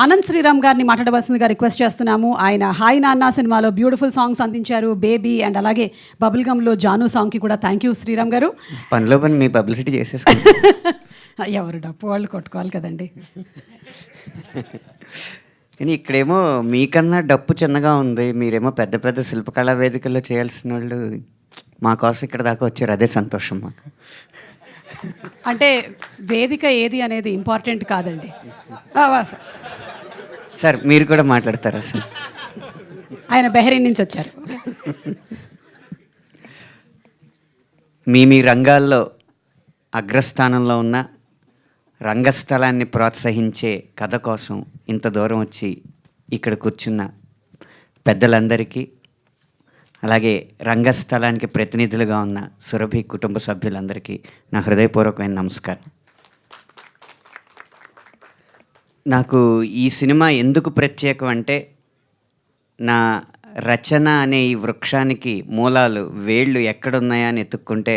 ఆనంద్ శ్రీరామ్ గారిని మాట్లాడవలసిందిగా రిక్వెస్ట్ చేస్తున్నాము. ఆయన హాయ్ నాన్న సినిమాలో బ్యూటిఫుల్ సాంగ్స్ అందించారు, బేబీ అండ్ అలాగే బబుల్ గమ్లో జాను సాంగ్కి కూడా థ్యాంక్ యూ శ్రీరామ్ గారు. పనిలో పని మీ పబ్లిసిటీ చేసేసుకోండి. ఎవరు డప్పు వాళ్ళు కొట్టుకోవాలి కదండి. కానీ ఇక్కడేమో మీకన్నా డప్పు చిన్నగా ఉంది, మీరేమో పెద్ద పెద్ద శిల్పకళా వేదికల్లో చేయాల్సిన వాళ్ళు మా కోసం ఇక్కడ దాకా వచ్చారు, అదే సంతోషం మాకు. అంటే వేదిక ఏది అనేది ఇంపార్టెంట్ కాదండి. సార్ మీరు కూడా మాట్లాడతారా సార్? ఆయన బెహరీన్ నుంచి వచ్చారు. మీ రంగాల్లో అగ్రస్థానంలో ఉన్న రంగస్థలాన్ని ప్రోత్సహించే కథ కోసం ఇంత దూరం వచ్చి ఇక్కడ కూర్చున్న పెద్దలందరికీ, అలాగే రంగస్థలానికి ప్రతినిధులుగా ఉన్న సురభి కుటుంబ సభ్యులందరికీ నా హృదయపూర్వకమైన నమస్కారం. నాకు ఈ సినిమా ఎందుకు ప్రత్యేకం అంటే, నా రచన అనే ఈ వృక్షానికి మూలాలు, వేళ్ళు ఎక్కడున్నాయా అని ఎత్తుక్కుంటే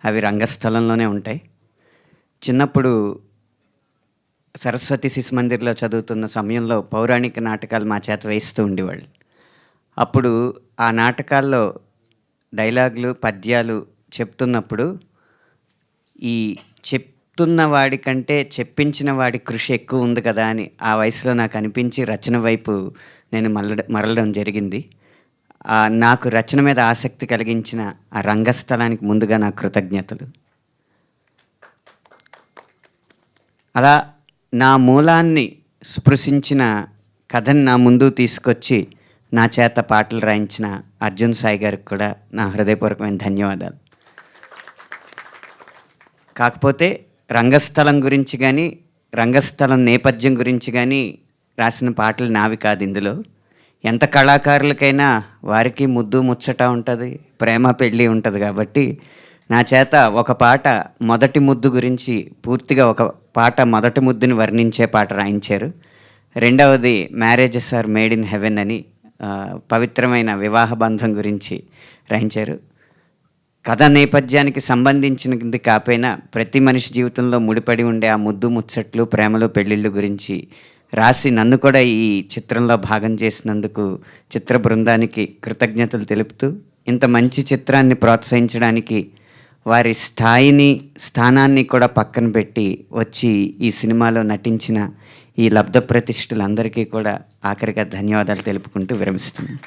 అవి రంగస్థలంలోనే ఉంటాయి. చిన్నప్పుడు సరస్వతి శిశు మందిర్లో చదువుతున్న సమయంలో పౌరాణిక నాటకాలు మా చేత వేస్తూ ఉండేవాళ్ళు. అప్పుడు ఆ నాటకాల్లో డైలాగులు, పద్యాలు చెప్తున్నప్పుడు ఈ చెప్తున్న వాడి కంటే చెప్పించిన వాడి కృషి ఎక్కువ ఉంది కదా అని ఆ వయసులో నాకు అనిపించి రచన వైపు నేను మరలడం జరిగింది. నాకు రచన మీద ఆసక్తి కలిగించిన ఆ రంగస్థలానికి ముందుగా నా కృతజ్ఞతలు. అలా నా మూలాన్ని స్పృశించిన కథని నా ముందు తీసుకొచ్చి నా చేత పాటలు రాయించిన అర్జున్ సాయి గారికి కూడా నా హృదయపూర్వకమైన ధన్యవాదాలు. కాకపోతే రంగస్థలం గురించి కానీ, రంగస్థలం నేపథ్యం గురించి కానీ రాసిన పాటలు నావి కాదు. ఇందులో ఎంత కళాకారులకైనా వారికి ముద్దు ముచ్చట ఉంటుంది, ప్రేమ పెళ్ళి ఉంటుంది. కాబట్టి నా చేత ఒక పాట మొదటి ముద్దు గురించి పూర్తిగా ఒక పాట మొదటి ముద్దుని వర్ణించే పాట రాయించారు. రెండవది marriages are made in heaven అని పవిత్రమైన వివాహ బంధం గురించి రాయించారు. కథ నేపథ్యానికి సంబంధించినది కాకపోయినా ప్రతి మనిషి జీవితంలో ముడిపడి ఉండే ఆ ముద్దు ముచ్చట్లు, ప్రేమలు, పెళ్ళిళ్ళు గురించి రాసి నన్ను కూడా ఈ చిత్రంలో భాగం చేసినందుకు చిత్ర బృందానికి కృతజ్ఞతలు తెలుపుతూ, ఇంత మంచి చిత్రాన్ని ప్రోత్సహించడానికి వారి స్థానాన్ని కూడా పక్కన పెట్టి వచ్చి ఈ సినిమాలో నటించిన ఈ లబ్ధ ప్రతిష్ఠులందరికీ కూడా ఆఖరిగా ధన్యవాదాలు తెలుపుకుంటూ విరమిస్తున్నాను.